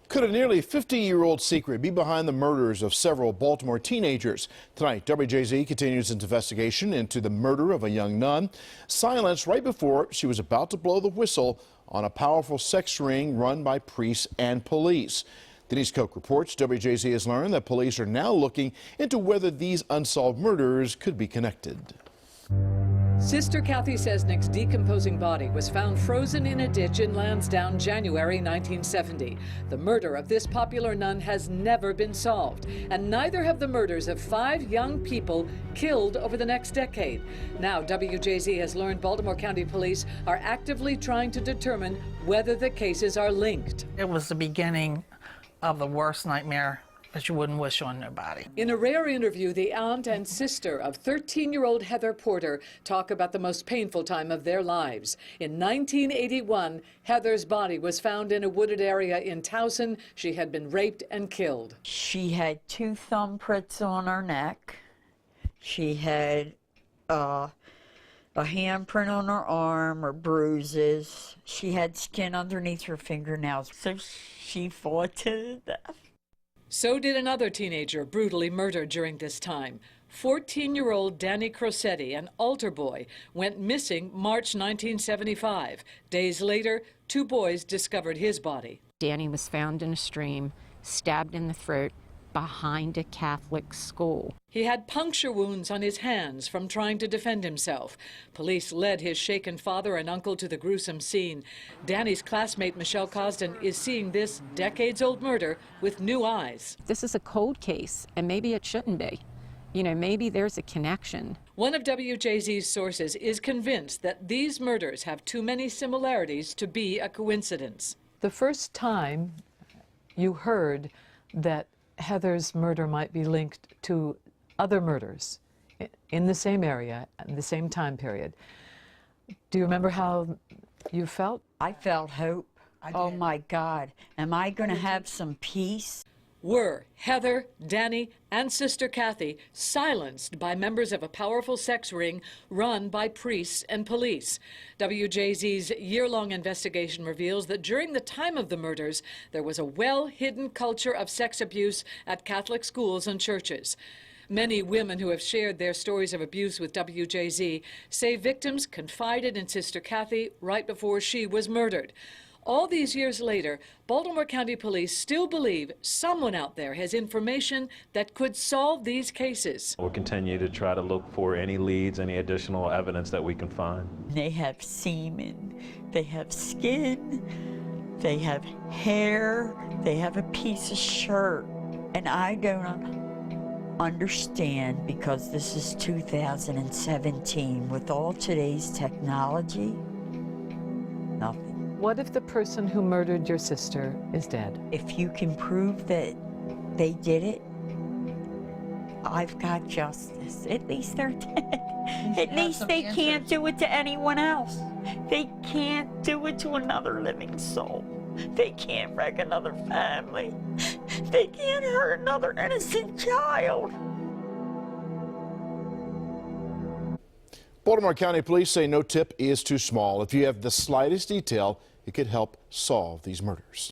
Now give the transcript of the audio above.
Could a nearly 50-year-old secret be behind the murders of several Baltimore teenagers? Tonight, WJZ continues its investigation into the murder of a young nun, silenced right before she was about to blow the whistle on a powerful sex ring run by priests and police. Denise Koch reports WJZ has learned that police are now looking into whether these unsolved murders could be connected. Sister Cathy Nick's decomposing body was found frozen in a ditch in Lansdowne, January 1970. The murder of this popular nun has never been solved, and neither have the murders of 5 young people killed over the next decade. Now, WJZ has learned Baltimore County Police are actively trying to determine whether the cases are linked. It was the beginning of the worst nightmare that you wouldn't wish on nobody. In a rare interview, the aunt and sister of 13-year-old Heather Porter talk about the most painful time of their lives. In 1981, Heather's body was found in a wooded area in Towson. She had been raped and killed. She had 2 thumbprints on her neck. She had a handprint on her arm or bruises. She had skin underneath her fingernails. So she fought to death. So did another teenager brutally murdered during this time. 14-year-old Danny Crossetti, an altar boy, went missing March 1975. Days later, 2 boys discovered his body. Danny was found in a stream, stabbed in the throat behind a Catholic school. He had puncture wounds on his hands from trying to defend himself. Police led his shaken father and uncle to the gruesome scene. Danny's classmate Michelle Cosden is seeing this decades-old murder with new eyes. This is a cold case, and maybe it shouldn't be. You know, maybe there's a connection. One of WJZ's sources is convinced that these murders have too many similarities to be a coincidence. The first time you heard that Heather's murder might be linked to other murders in the same area, in the same time period, do you remember how you felt? I felt hope. Oh my God, am I going to have some peace? Were Heather, Danny, and Sister Cathy silenced by members of a powerful sex ring run by priests and police? WJZ's year-long investigation reveals that during the time of the murders, there was a well-hidden culture of sex abuse at Catholic schools and churches. Many women who have shared their stories of abuse with WJZ say victims confided in Sister Cathy right before she was murdered. All these years later, Baltimore County Police still believe someone out there has information that could solve these cases. We'll continue to try to look for any leads, any additional evidence that we can find. They have semen, they have skin, they have hair, they have a piece of shirt. And I don't understand, because this is 2017, with all today's technology, nothing. What if the person who murdered your sister is dead? If you can prove that they did it, I've got justice. At least they're dead. At least they can't do it to anyone else. They can't do it to another living soul. They can't wreck another family. They can't hurt another innocent child. Baltimore County Police say no tip is too small. If you have the slightest detail, it could help solve these murders.